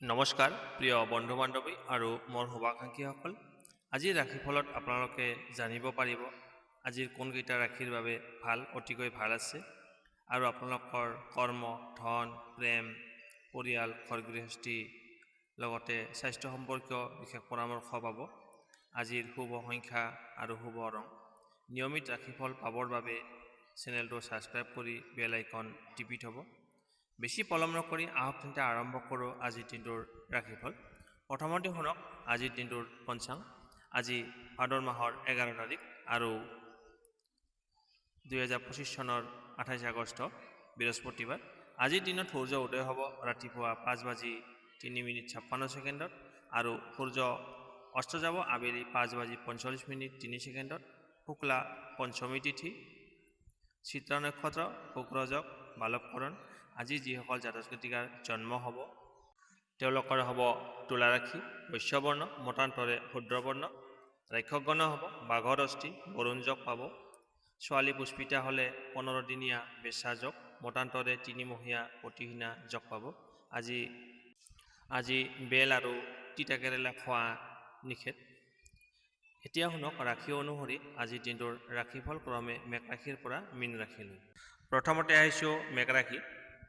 নমস্কাৰ প্ৰিয় বন্ধু বান্ধৱী আৰু মোৰ শুভাকাংক্ষীসকল। আজিৰ ৰাশিফলত আপোনালোকে জানিব পাৰিব আজিৰ কোনকেইটা ৰাশিৰ বাবে অতিকৈ ভাল আছে আৰু আপোনালোকৰ কৰ্ম, ধন, প্ৰেম, পৰিয়াল, ঘৰ গৃহস্থী লগতে স্বাস্থ্য সম্পৰ্কীয় বিশেষ পৰামৰ্শ পাব। আজিৰ শুভ সংখ্যা আৰু শুভ ৰং। নিয়মিত ৰাশিফল পাবৰ বাবে চেনেলটো ছাবস্ক্ৰাইব কৰি বেল আইকন টিপি থ'ব। বেছি পলম নকৰি আহক তেন্তে আৰম্ভ কৰোঁ আজিৰ দিনটোৰ ৰাশিফল। প্ৰথমতে শুনক আজিৰ দিনটোৰ পঞ্চাং। আজি ভাদৰ মাহৰ 11 তাৰিখ আৰু 2025 চনৰ 28 আগষ্ট বৃহস্পতিবাৰ। আজিৰ দিনত সূৰ্য উদয় হ'ব ৰাতিপুৱা 5:03:56 আৰু সূৰ্য অস্ত যাব আবেলি 5:45:03। শুক্লা পঞ্চমী তিথি, চিত্ৰা নক্ষত্ৰ, শুক্ৰযোগ, বালৱকৰণ। আজি যিসকল জাতক জাতিকাৰ জন্ম হ'ব তেওঁলোকৰ হ'ব তুলা ৰাশি, বৈশ্যবৰ্ণ, মতান্তৰে শূদ্ৰবৰ্ণ। ৰাক্ষসগণ হ'ব বাঘৰ অস্থি, বৰুণ যোগ পাব। ছোৱালী পুষ্পিতা হ'লে 15 দিনীয়া বেচা যোগ, মতান্তৰে 3 মহীয়া প্ৰতিহীনা যোগ পাব। আজি বেল আৰু তিতা কেৰেলা খোৱা নিষেধ। এতিয়া শুনক ৰাশি অনুসৰি আজিৰ দিনটোৰ ৰাশিফল ক্ৰমে মেঘ ৰাশিৰ পৰা মীন ৰাশিলৈ। প্ৰথমতে আহিছোঁ মেঘ ৰাশি।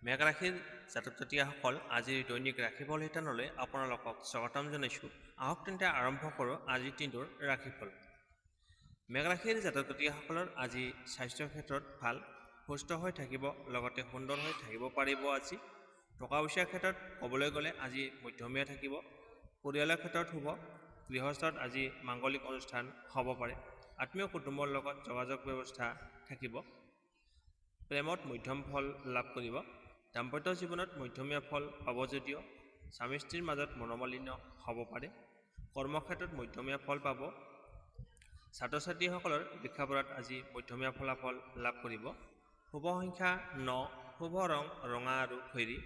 মেঘ ৰাশিৰ জাতক জাতিকাসকল আজিৰ দৈনিক ৰাশিফল শিতানলৈ আপোনালোকক স্বাগতম জনাইছোঁ। আহক তেন্তে আৰম্ভ কৰোঁ আজিৰ দিনটোৰ ৰাশিফল। মেঘ ৰাশিৰ জাতক জাতিকাসকলৰ আজি স্বাস্থ্যৰ ক্ষেত্ৰত ভাল, সুস্থ হৈ থাকিব, লগতে সুন্দৰ হৈ থাকিব পাৰিব। আজি টকা পইচাৰ ক্ষেত্ৰত ক'বলৈ গ'লে আজি মধ্যমীয়া থাকিব। পৰিয়ালৰ ক্ষেত্ৰত শুভ। গৃহস্থত আজি মাংগলিক অনুষ্ঠান হ'ব পাৰে। আত্মীয় কুটুম্বৰ লগত যোগাযোগ ব্যৱস্থা থাকিব। প্ৰেমত মধ্যম ফল লাভ কৰিব। দাম্পত্য জীৱনত মধ্যমীয়া ফল পাব যদিও স্বামী স্ত্ৰীৰ মাজত মনোমালিন্য হ'ব পাৰে। কৰ্মক্ষেত্ৰত মধ্যমীয়া ফল পাব। ছাত্ৰ ছাত্ৰীসকলৰ শিক্ষাবোৰত আজি মধ্যমীয়া ফলাফল লাভ কৰিব। শুভ সংখ্যা 9, শুভ ৰং ৰঙা আৰু খয়েৰী।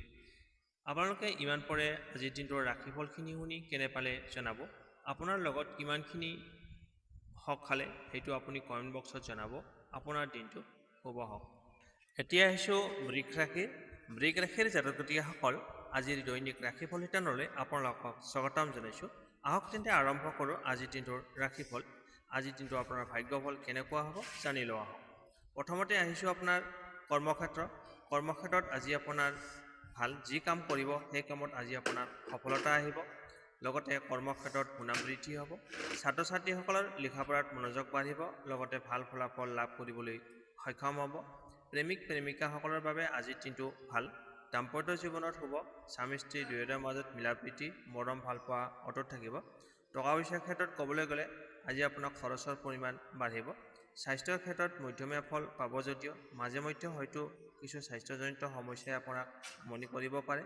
আপোনালোকে ইমান পৰে আজিৰ দিনটোৰ ৰাশিফলখিনি শুনি কেনে পালে জনাব। আপোনাৰ লগত কিমানখিনি হক খালে সেইটো আপুনি কমেণ্ট বক্সত জনাব। আপোনাৰ দিনটো শুভ হওক। এতিয়া আহিছোঁ বৃষ ৰাশি। বৃষ ৰাশিৰ জাতক জাতিকাসকল আজিৰ দৈনিক ৰাশিফল শিতানলৈ আপোনালোকক স্বাগতম জনাইছোঁ। আহক তেন্তে আৰম্ভ কৰোঁ আজিৰ দিনটোৰ ৰাশিফল। আজিৰ দিনটো আপোনাৰ ভাগ্যফল কেনেকুৱা হ'ব জানি লোৱা হওক। প্ৰথমতে আহিছোঁ আপোনাৰ কৰ্মক্ষেত্ৰ। কৰ্মক্ষেত্ৰত আজি আপোনাৰ ভাল। যি কাম কৰিব সেই কামত আজি আপোনাৰ সফলতা আহিব। লগতে কৰ্মক্ষেত্ৰত সুনাম বৃদ্ধি হ'ব। ছাত্ৰ ছাত্ৰীসকলৰ লিখাপঢ়াত মনোযোগ বাঢ়িব, লগতে ভাল ফলাফল লাভ কৰিবলৈ সক্ষম হ'ব। প্ৰেমিক প্ৰেমিকাসকলৰ বাবে আজিৰ দিনটো ভাল। দাম্পত্য জীৱনত শুভ। স্বামী স্ত্ৰী দুয়োটাৰ মাজত মিলাপ্ৰীতি, মৰম ভালপোৱা অটুট থাকিব। টকা পইচাৰ ক্ষেত্ৰত ক'বলৈ গ'লে আজি আপোনাৰ খৰচৰ পৰিমাণ বাঢ়িব। স্বাস্থ্যৰ ক্ষেত্ৰত মধ্যমীয়া ফল পাব যদিও মাজে মধ্যে হয়তো কিছু স্বাস্থ্যজনিত সমস্যাই আপোনাক আমনি কৰিব পাৰে।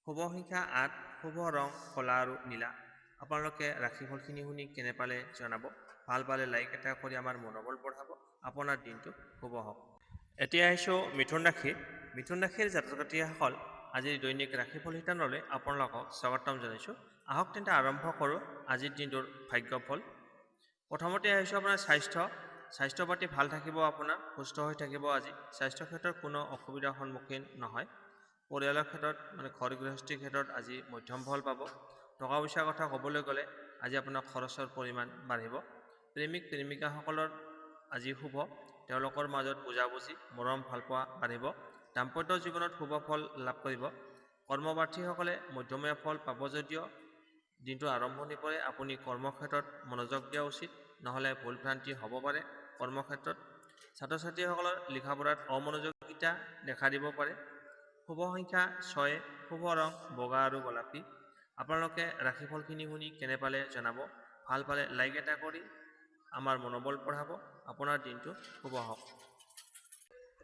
শুভ সংখ্যা 8, শুভ ৰং ক'লা আৰু নীলা। আপোনালোকে ৰাশিফলখিনি শুনি কেনে পালে জনাব। ভাল পালে লাইক এটা কৰি আমাৰ মনোবল বঢ়াব। আপোনাৰ দিনটো শুভ হওক। এতিয়া আহিছোঁ মিথুন ৰাশি। মিথুন ৰাশিৰ জাতক জাতিকাসকল আজিৰ দৈনিক ৰাশিফল শিতানলৈ আপোনালোকক স্বাগতম জনাইছোঁ। আহক তেন্তে আৰম্ভ কৰোঁ আজিৰ দিনটোৰ ভাগ্যফল। প্ৰথমতে আহিছোঁ আপোনাৰ স্বাস্থ্য পাতি ভাল থাকিব, আপোনাৰ সুস্থ হৈ থাকিব। আজি স্বাস্থ্য ক্ষেত্ৰত কোনো অসুবিধাৰ সন্মুখীন নহয়। পৰিয়ালৰ ক্ষেত্ৰত ঘৰ গৃহস্থীৰ ক্ষেত্ৰত আজি মধ্যম ফল পাব। টকা পইচাৰ কথা ক'বলৈ গ'লে আজি আপোনাৰ খৰচৰ পৰিমাণ বাঢ়িব। প্ৰেমিক প্ৰেমিকাসকলৰ আজি শুভ। তেওঁলোকৰ মাজত বুজাবুজি, মৰম ভালপোৱা বাঢ়িব। দাম্পত্য জীৱনত শুভ ফল লাভ কৰিব। কৰ্মপ্ৰাৰ্থীসকলে মধ্যমীয়া ফল পাব যদিও দিনটো আৰম্ভণিৰ পৰাই আপুনি কৰ্মক্ষেত্ৰত মনোযোগ দিয়া উচিত, নহ'লে ভুল ভ্ৰান্তি হ'ব পাৰে। কৰ্মক্ষেত্ৰত ছাত্ৰ ছাত্ৰীসকলৰ লিখাপঢ়াত অমনোযোগিতা দেখা দিব পাৰে। শুভ সংখ্যা 6, শুভ ৰং বগা আৰু গোলাপী। আপোনালোকে ৰাশিফলখিনি শুনি কেনে পালে জনাব। ভাল পালে লাইক এটা কৰি আমাৰ মনোবল বঢ়াব। আপোনাৰ দিনটো শুভ হওক।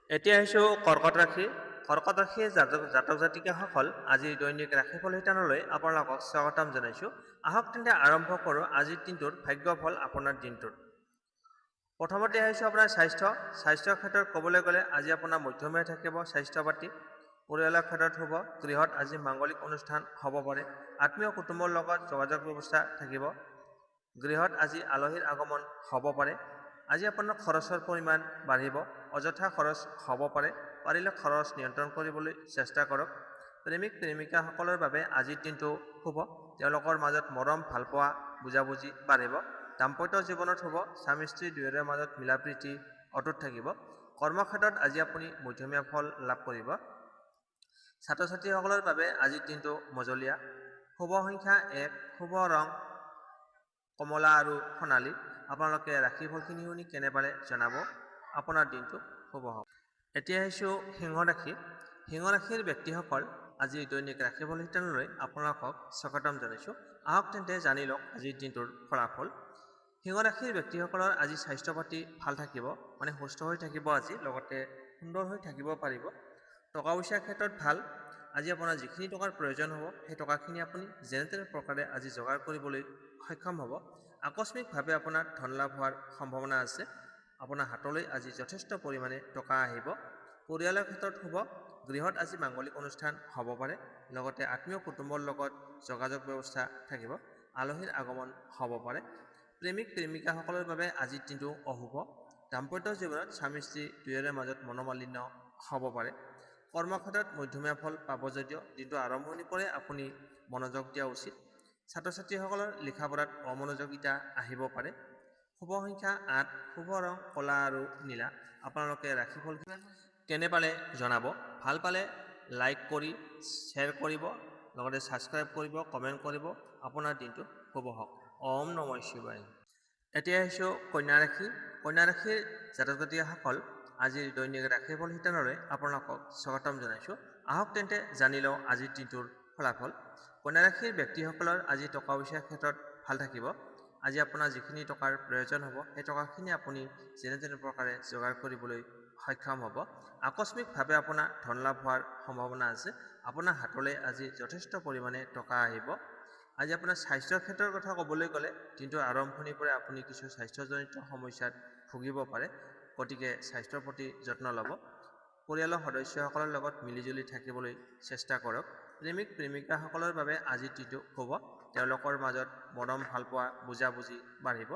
এতিয়া আহিছোঁ কৰ্কট ৰাশি। কৰ্কট ৰাশিৰ জাতক জাতিকাসকল আজিৰ দৈনিক ৰাশিফল শিতানলৈ আপোনালোকক স্বাগতম জনাইছোঁ। আহক তেন্তে আৰম্ভ কৰোঁ আজিৰ দিনটোৰ ভাগ্যফল আপোনাৰ দিনটোৰ। প্ৰথমতে আহিছোঁ আপোনাৰ স্বাস্থ্যৰ ক্ষেত্ৰত ক'বলৈ গ'লে আজি আপোনাৰ মধ্যমীয়া থাকিব স্বাস্থ্য পাতি। পৰিয়ালৰ ক্ষেত্ৰত শুভ। গৃহত আজি মাংগলিক অনুষ্ঠান হ'ব পাৰে। আত্মীয় কুটুম্বৰ লগত যোগাযোগ ব্যৱস্থা থাকিব। গৃহত আজি আলহীৰ আগমন হ'ব পাৰে। আজি আপোনাৰ খৰচৰ পৰিমাণ বাঢ়িব। অযথা খৰচ হ'ব পাৰে। পাৰিলে খৰচ নিয়ন্ত্ৰণ কৰিবলৈ চেষ্টা কৰক। প্ৰেমিক প্ৰেমিকাসকলৰ বাবে আজিৰ দিনটো শুভ। তেওঁলোকৰ মাজত মৰম ভালপোৱা বুজাবুজি বাঢ়িব। দাম্পত্য জীৱনত শুভ। স্বামী স্ত্ৰী দুয়োৰে মাজত মিলাপ্ৰীতি অটুট থাকিব। কৰ্মক্ষেত্ৰত আজি আপুনি মধ্যমীয়া ফল লাভ কৰিব। ছাত্ৰ ছাত্ৰীসকলৰ বাবে আজিৰ দিনটো মজলীয়া। শুভ সংখ্যা 1, শুভ ৰং কমলা আৰু সোণালী। আপোনালোকে ৰাশিফলখিনি শুনি কেনে পালে জনাব। আপোনাৰ দিনটো শুভ হওক। এতিয়া আহিছোঁ সিংহ ৰাশি। সিংহ ৰাশিৰ ব্যক্তিসকল আজি দৈনিক ৰাশিফল শিতানলৈ আপোনালোকক স্বাগতম জনাইছোঁ। আহক তেন্তে জানি লওক আজিৰ দিনটোৰ ফলাফল। সিংহ ৰাশিৰ ব্যক্তিসকলৰ আজি স্বাস্থ্য পাতি ভাল থাকিব, মানে সুস্থ হৈ থাকিব আজি, লগতে সুন্দৰ হৈ থাকিব পাৰিব। টকা পইচাৰ ক্ষেত্ৰত ভাল। আজি আপোনাৰ যিখিনি টকাৰ প্ৰয়োজন হ'ব সেই টকাখিনি আপুনি যেনে তেনে প্ৰকাৰে আজি যোগাৰ কৰিবলৈ সক্ষম হ'ব। আকস্মিকভাৱে আপোনাৰ ধন লাভ হোৱাৰ সম্ভাৱনা আছে। আপোনাৰ হাতলৈ আজি যথেষ্ট পৰিমাণে টকা আহিব। পৰিয়ালৰ ক্ষেত্ৰত শুভ। গৃহত আজি মাংগলিক অনুষ্ঠান হ'ব পাৰে, লগতে আত্মীয় কুটুম্বৰ লগত যোগাযোগ ব্যৱস্থা থাকিব। আলহীৰ আগমন হ'ব পাৰে। প্ৰেমিক প্ৰেমিকাসকলৰ বাবে আজিৰ দিনটো অশুভ। দাম্পত্য জীৱনত স্বামী স্ত্ৰী দুয়োৰে মাজত মনোমালিন্য হ'ব পাৰে। কৰ্মক্ষেত্ৰত মধ্যমীয়া ফল পাব যদিও দিনটো আৰম্ভণিৰ পৰাই আপুনি মনোযোগ দিয়া উচিত। ছাত্ৰ ছাত্ৰীসকলৰ লিখা পঢ়াত অমনোযোগিতা আহিব পাৰে। শুভ সংখ্যা 8, শুভ ৰং ক'লা আৰু নীলা। আপোনালোকে ৰাশিফল কেনে পালে জনাব। ভাল পালে লাইক কৰি শ্বেয়াৰ কৰিব, লগতে ছাবস্ক্ৰাইব কৰিব, কমেণ্ট কৰিব। আপোনাৰ দিনটো শুভ হওক। ওম নমঃ শিৱায়। এতিয়া আহিছোঁ কন্যা ৰাশি। কন্যা ৰাশিৰ জাতক জাতিকাসকল আজিৰ দৈনিক ৰাশিফল শিতানলৈ আপোনালোকক স্বাগতম জনাইছোঁ। আহক তেন্তে জানি লওঁ আজিৰ দিনটোৰ ফলাফল। কন্যা ৰাশিৰ ব্যক্তিসকলৰ আজি টকা পইচাৰ ক্ষেত্ৰত ভাল থাকিব। আজি আপোনাৰ যিখিনি টকাৰ প্ৰয়োজন হ'ব সেই টকাখিনি আপুনি যেনে তেনে প্ৰকাৰে যোগাৰ কৰিবলৈ সক্ষম হ'ব। আকস্মিকভাৱে আপোনাৰ ধন লাভ হোৱাৰ সম্ভাৱনা আছে। আপোনাৰ হাতলৈ আজি যথেষ্ট পৰিমাণে টকা আহিব। আজি আপোনাৰ স্বাস্থ্যৰ ক্ষেত্ৰৰ কথা ক'বলৈ গ'লে দিনটোৰ আৰম্ভণিৰ পৰাই আপুনি কিছু স্বাস্থ্যজনিত সমস্যাত ভুগিব পাৰে, গতিকে স্বাস্থ্যৰ প্ৰতি যত্ন ল'ব। পৰিয়ালৰ সদস্যসকলৰ লগত মিলিজুলি থাকিবলৈ চেষ্টা কৰক। প্ৰেমিক প্ৰেমিকাসকলৰ বাবে আজিৰ দিনটো শুভ। তেওঁলোকৰ মাজত মৰম ভালপোৱা বুজাবুজি বাঢ়িব।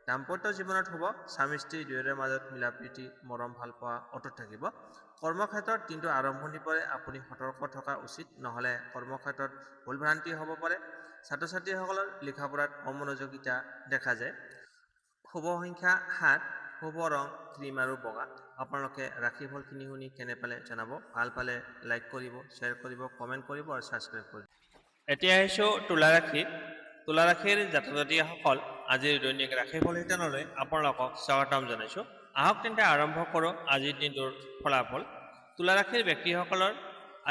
দাম্পত্য জীৱনত শুভ। স্বামী স্ত্ৰী দুয়োৰে মাজত মিলাপ্ৰীতি মৰম ভালপোৱা অটুট থাকিব। কৰ্মক্ষেত্ৰত দিনটো আৰম্ভণিৰ পৰাই আপুনি সতৰ্ক থকা উচিত, নহ'লে কৰ্মক্ষেত্ৰত ভুলভ্ৰান্তি হ'ব পাৰে। ছাত্ৰ ছাত্ৰীসকলৰ লিখা পঢ়াত অমনোযোগিতা দেখা যায়। শুভ সংখ্যা 7, শুভ ৰং ক্ৰীম আৰু বগা। আপোনালোকে ৰাশিফলখিনি শুনি কেনে পালে জনাব। ভাল পালে লাইক কৰিব, শ্বেয়াৰ কৰিব, কমেণ্ট কৰিব আৰু ছাবস্ক্ৰাইব কৰিব। এতিয়া আহিছোঁ তুলা ৰাশি। তুলা ৰাশিৰ জাতক জাতিকাসকল আজিৰ দৈনিক ৰাশিফল শিতানলৈ আপোনালোকক স্বাগতম জনাইছোঁ। আহক তেন্তে আৰম্ভ কৰোঁ আজিৰ দিনটোৰ ফলাফল। তুলা ৰাশিৰ ব্যক্তিসকলৰ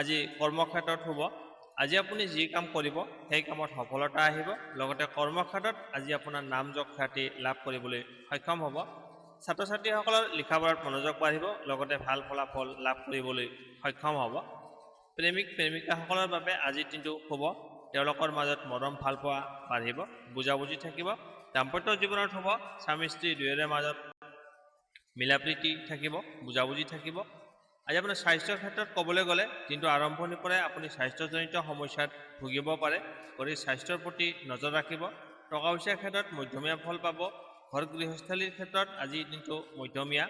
আজি কৰ্মক্ষেত্ৰত শুভ। আজি আপুনি যি কাম কৰিব সেই কামত সফলতা আহিব, লগতে কৰ্মক্ষেত্ৰত আজি আপোনাৰ নাম যশ খ্যাতি লাভ কৰিবলৈ সক্ষম হ'ব। ছাত্ৰ ছাত্ৰীসকলৰ লিখা পঢ়াত মনোযোগ বাঢ়িব, লগতে ভাল ফলাফল লাভ কৰিবলৈ সক্ষম হ'ব। প্ৰেমিক প্ৰেমিকাসকলৰ বাবে আজিৰ দিনটো শুভ। তেওঁলোকৰ মাজত মৰম ভালপোৱা বাঢ়িব, বুজাবুজি থাকিব। দাম্পত্য জীৱনত শুভ। স্বামী স্ত্ৰী দুয়োৰে মাজত মিলাপ্ৰীতি থাকিব, বুজাবুজি থাকিব। আজি আপোনাৰ স্বাস্থ্যৰ ক্ষেত্ৰত ক'বলৈ গ'লে দিনটো আৰম্ভণিৰ পৰাই আপুনি স্বাস্থ্যজনিত সমস্যাত ভুগিব পাৰে, গতিকে স্বাস্থ্যৰ প্ৰতি নজৰ ৰাখিব। টকা পইচাৰ ক্ষেত্ৰত মধ্যমীয়া ফল পাব। ঘৰ গৃহস্থলীৰ ক্ষেত্ৰত আজিৰ দিনটো মধ্যমীয়া।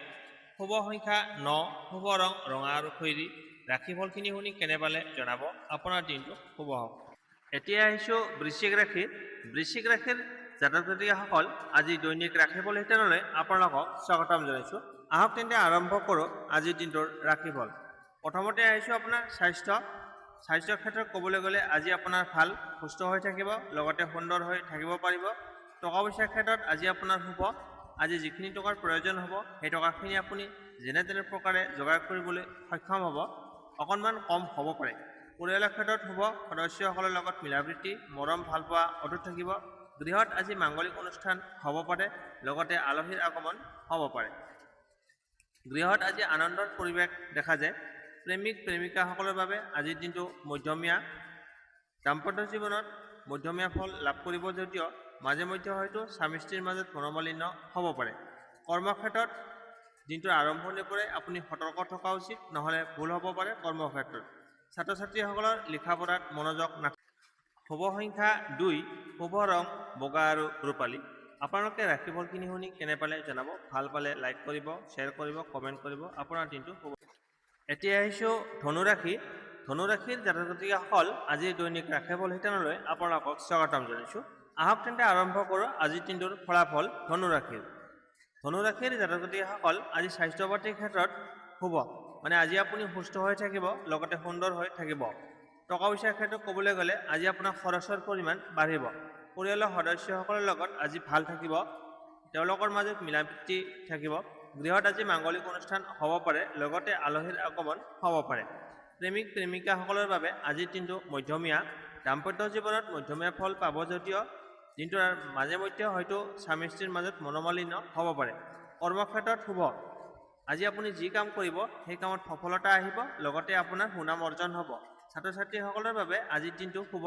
শুভ সংখ্যা 9, শুভ ৰং ৰঙা আৰু খয়েৰী। ৰাশিফলখিনি শুনি কেনে পালে জনাব। আপোনাৰ দিনটো শুভ হওক। এতিয়া আহিছোঁ বৃশ্চিক ৰাশি। বৃশ্চিক ৰাশিৰ জাতক জাতিকাসকল আজি দৈনিক ৰাশিফল শিতানলৈ আপোনালোকক স্বাগতম জনাইছোঁ। আহক তেন্তে আৰম্ভ কৰোঁ আজিৰ দিনটোৰ ৰাশিফল। প্ৰথমতে আহিছোঁ আপোনাৰ স্বাস্থ্যৰ ক্ষেত্ৰত ক'বলৈ গ'লে আজি আপোনাৰ ভাল, সুস্থ হৈ থাকিব, লগতে সুন্দৰ হৈ থাকিব পাৰিব। টকা পইচাৰ ক্ষেত্ৰত আজি আপোনাৰ শুভ। আজি যিখিনি টকাৰ প্ৰয়োজন হ'ব সেই টকাখিনি আপুনি যেনে তেনে প্ৰকাৰে যোগাৰ কৰিবলৈ সক্ষম হ'ব। অকণমান কম হ'ব পাৰে। পৰিয়ালৰ ক্ষেত্ৰত শুভ। সদস্যসকলৰ লগত মিলাপ্ৰীতি মৰম ভালপোৱা অটুট থাকিব। গৃহত আজি মাংগলিক অনুষ্ঠান হ'ব পাৰে, লগতে আলহীৰ আগমন হ'ব পাৰে। গৃহত আজি আনন্দৰ পৰিৱেশ দেখা যায়। প্ৰেমিক প্ৰেমিকাসকলৰ বাবে আজিৰ দিনটো মধ্যমীয়া। দাম্পত্য জীৱনত মধ্যমীয়া ফল লাভ কৰিব যদিও মাজে মধ্যে হয়তো স্বামী স্ত্ৰীৰ মাজত মনোমালিন্য হ'ব পাৰে। কৰ্মক্ষেত্ৰত দিনটোৰ আৰম্ভণিৰ পৰাই আপুনি সতৰ্ক থকা উচিত, নহ'লে ভুল হ'ব পাৰে কৰ্মক্ষেত্ৰত। ছাত্ৰ ছাত্ৰীসকলৰ লিখা পঢ়াত মনোযোগ শুভ সংখ্যা 2, শুভ ৰং বগা আৰু ৰূপালী। আপোনালোকে ৰাশিফলখিনি শুনি কেনে পালে জনাব। ভাল পালে লাইক কৰিব, শ্বেয়াৰ কৰিব, কমেণ্ট কৰিব। আপোনাৰ দিনটো শুভ। এতিয়া আহিছোঁ ধনু ৰাশি। ধনুৰাশিৰ জাতক জাতিকাসকল আজিৰ দৈনিক ৰাশিফল শিতানলৈ আপোনালোকক স্বাগতম জনাইছোঁ। আহক তেন্তে আৰম্ভ কৰোঁ আজিৰ দিনটোৰ ফলাফল ধনুৰাশিৰ। ধনুৰাশিৰ জাতক জাতিকাসকল আজি স্বাস্থ্য পাতিৰ ক্ষেত্ৰত শুভ, আজি আপুনি সুস্থ হৈ থাকিব, লগতে সুন্দৰ হৈ থাকিব। টকা পইচাৰ ক্ষেত্ৰত ক'বলৈ গ'লে আজি আপোনাৰ খৰচৰ পৰিমাণ বাঢ়িব। পৰিয়ালৰ সদস্যসকলৰ লগত আজি ভাল থাকিব, তেওঁলোকৰ মাজত মিলাপ্ৰীতি থাকিব। গৃহত আজি মাংগলিক অনুষ্ঠান হ'ব পাৰে, লগতে আলহীৰ আগমন হ'ব পাৰে। প্ৰেমিক প্ৰেমিকাসকলৰ বাবে আজিৰ দিনটো মধ্যমীয়া। দাম্পত্য জীৱনত মধ্যমীয়া ফল পাব যদিও দিনটোৰ মাজে মধ্যে হয়তো স্বামী স্ত্ৰীৰ মাজত মনোমালিন্য হ'ব পাৰে। কৰ্মক্ষেত্ৰত শুভ, আজি আপুনি যি কাম কৰিব সেই কামত সফলতা আহিব, লগতে আপোনাৰ সুনাম অৰ্জন হ'ব। ছাত্ৰ ছাত্ৰীসকলৰ বাবে আজিৰ দিনটো শুভ,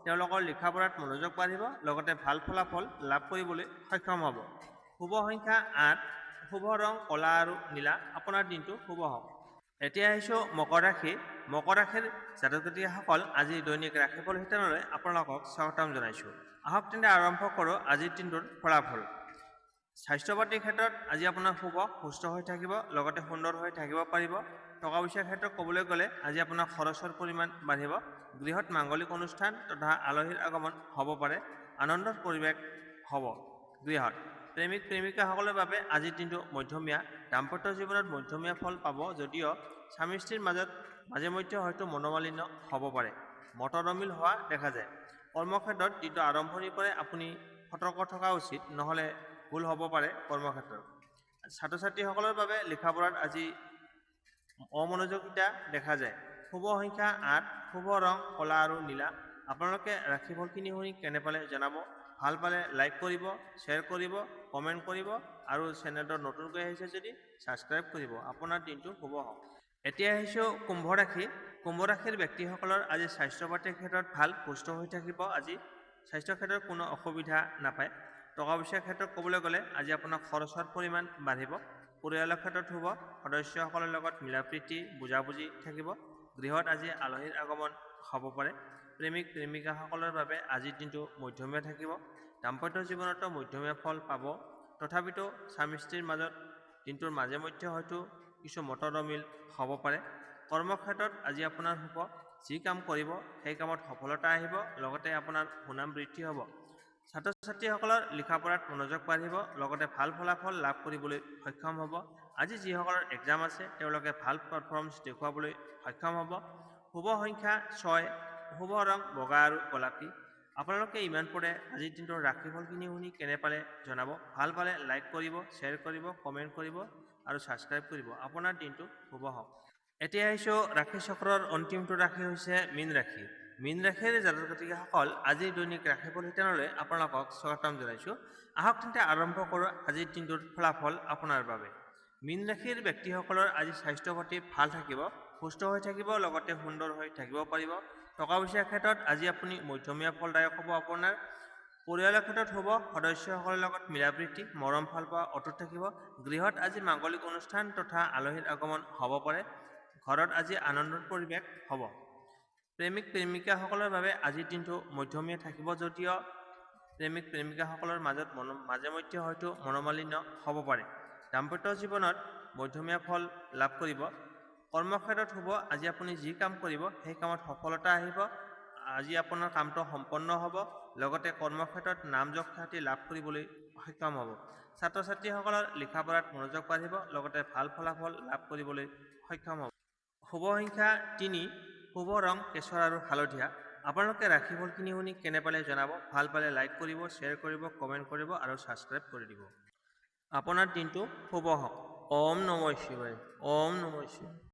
তেওঁলোকৰ লিখা পঢ়াত মনোযোগ বাঢ়িব, লগতে ভাল ফলাফল লাভ কৰিবলৈ সক্ষম হ'ব। শুভ সংখ্যা 8, শুভ ৰং ক'লা আৰু নীলা, আপোনাৰ দিনটো শুভ হ'ব। এতিয়া আহিছোঁ মকৰ ৰাশি। মকৰ ৰাশিৰ জাতক জাতিকাসকল আজিৰ দৈনিক ৰাশিফল শিতানলৈ আপোনালোকক স্বাগতম জনাইছোঁ। আহক তেন্তে আৰম্ভ কৰোঁ আজিৰ দিনটোৰ ফলাফল। স্বাস্থ্য পাতিৰ ক্ষেত্ৰত আজি আপোনাৰ শুভ, সুস্থ হৈ থাকিব, লগতে সুন্দৰ হৈ থাকিব পাৰিব। টকা পইচাৰ ক্ষেত্ৰত ক'বলৈ গ'লে আজি আপোনাৰ খৰচৰ পৰিমাণ বাঢ়িব। গৃহত মাংগলিক অনুষ্ঠান তথা আলহীৰ আগমন হ'ব পাৰে। আনন্দৰ পৰিৱেশ হ'ব গৃহত। প্ৰেমিক প্ৰেমিকাসকলৰ বাবে আজিৰ দিনটো মধ্যমীয়া। দাম্পত্য জীৱনত মধ্যমীয়া ফল পাব যদিও স্বামী স্ত্ৰীৰ মাজত মাজে মধ্যে হয়তো মনোমালিন্য হ'ব পাৰে। মতৰ অমিল হোৱা দেখা যায়। কৰ্মক্ষেত্ৰত দিনটো আৰম্ভণিৰ পৰাই আপুনি সতৰ্ক থকা উচিত, নহ'লে ভুল হ'ব পাৰে কৰ্মক্ষেত্ৰত। ছাত্ৰ ছাত্ৰীসকলৰ বাবে লিখা পঢ়াত আজি অমনোযোগিতা দেখা যায়। শুভ সংখ্যা 8, শুভ ৰং ক'লা আৰু নীলা, আপোনালোকে ৰাশিফলখিনি শুনি কেনে পালে জনাব। ভাল পালে লাইক কৰিব, শ্বেয়াৰ কৰিব, কমেণ্ট কৰিব আৰু চেনেলটো নতুনকৈ আহিছে যদি ছাবস্ক্ৰাইব কৰিব। আপোনাৰ দিনটো শুভ হওক। এতিয়া আহিছোঁ কুম্ভ ৰাশি। কুম্ভ ৰাশিৰ ব্যক্তিসকলৰ আজি স্বাস্থ্য পাতিৰ ক্ষেত্ৰত ভাল, সুস্থ হৈ থাকিব। আজি স্বাস্থ্য ক্ষেত্ৰত কোনো অসুবিধা নাপায়। টকা পইচাৰ ক্ষেত্ৰত ক'বলৈ গ'লে আজি আপোনাৰ খৰচৰ পৰিমাণ বাঢ়িব। পৰিয়ালৰ ক্ষেত্ৰত শুভ, সদস্যসকলৰ লগত মিলাপ্ৰীতি বুজাবুজি থাকিব। গৃহত আজি আলহীৰ আগমন হ'ব পাৰে। প্ৰেমিক প্ৰেমিকাসকলৰ বাবে আজিৰ দিনটো মধ্যমীয়া থাকিব। দাম্পত্য জীৱনতো মধ্যমীয়া ফল পাব, তথাপিতো স্বামী স্ত্ৰীৰ মাজত দিনটোৰ মাজে মধ্যে হয়তো কিছু মতৰ অমিল হ'ব পাৰে। কৰ্মক্ষেত্ৰত আজি আপোনাৰ শুভ, যি কাম কৰিব সেই কামত সফলতা আহিব, লগতে আপোনাৰ সুনাম বৃদ্ধি হ'ব। ছাত্ৰ ছাত্ৰীসকলৰ লিখা পঢ়াত মনোযোগ বাঢ়িব, লগতে ভাল ফলাফল লাভ কৰিবলৈ সক্ষম হ'ব। আজি যিসকলৰ এক্সাম আছে তেওঁলোকে ভাল পাৰফৰ্মেঞ্চ দেখুৱাবলৈ সক্ষম হ'ব। শুভ সংখ্যা 6, শুভ ৰং বগা আৰু গোলাপী, আপোনালোকে ইমান পৰে আজিৰ দিনটোৰ ৰাশিফলখিনি শুনি কেনে পালে জনাব। ভাল পালে লাইক কৰিব, শ্বেয়াৰ কৰিব, কমেণ্ট কৰিব আৰু ছাবস্ক্ৰাইব কৰিব। আপোনাৰ দিনটো শুভ হওক। এতিয়া আহিছোঁ ৰাশি চক্ৰৰ অন্তিমটো ৰাশি হৈছে মীন ৰাশি। মীন ৰাশিৰ জাতক জাতিকাসকল আজিৰ দৈনিক ৰাশিফল শিতানলৈ আপোনালোকক স্বাগতম জনাইছোঁ। আহক তেন্তে আৰম্ভ কৰোঁ আজিৰ দিনটোৰ ফলাফল আপোনাৰ বাবে। মীন ৰাশিৰ ব্যক্তিসকলৰ আজি স্বাস্থ্য পাতি ভাল থাকিব, সুস্থ হৈ থাকিব, লগতে সুন্দৰ হৈ থাকিব পাৰিব। টকা পইচাৰ ক্ষেত্ৰত আজি আপুনি মধ্যমীয়া ফলদায়ক হ'ব আপোনাৰ। পৰিয়ালৰ ক্ষেত্ৰত শুভ, সদস্যসকলৰ লগত মিলাপ্ৰীতি মৰম ভাল পোৱা অটুট থাকিব। গৃহত আজি মাংগলিক অনুষ্ঠান তথা আলহীৰ আগমন হ'ব পাৰে। ঘৰত আজি আনন্দৰ পৰিৱেশ হ'ব। প্ৰেমিক প্ৰেমিকাসকলৰ বাবে আজিৰ দিনটো মধ্যমীয়া থাকিব যদিও প্ৰেমিক প্ৰেমিকাসকলৰ মাজত মাজে মধ্যে হয়তো মনোমালিন্য হ'ব পাৰে। দাম্পত্য জীৱনত মধ্যমীয়া ফল লাভ কৰিব। কৰ্মক্ষেত্ৰত শুভ, আজি আপুনি যি কাম কৰিব সেই কামত সফলতা আহিব। আজি আপোনাৰ কামটো সম্পন্ন হ'ব, লগতে কৰ্মক্ষেত্ৰত নাম যশ খ্যাতি লাভ কৰিবলৈ সক্ষম হ'ব। ছাত্ৰ ছাত্ৰীসকলৰ লিখা পঢ়াত মনোযোগ বাঢ়িব, লগতে ভাল ফলাফল লাভ কৰিবলৈ সক্ষম হ'ব। শুভ সংখ্যা 3, শুভ ৰং কেশৰ আৰু হালধীয়া, আপোনালোকে ৰাশিফলখিনি শুনি কেনে পালে জনাব। ভাল পালে লাইক কৰিব, শ্বেয়াৰ কৰিব, কমেণ্ট কৰিব আৰু ছাবস্ক্ৰাইব কৰি দিব। আপোনাৰ দিনটো শুভ হওক। ওম নমঃ শিৱায়। ওম নমঃ শিৱায়।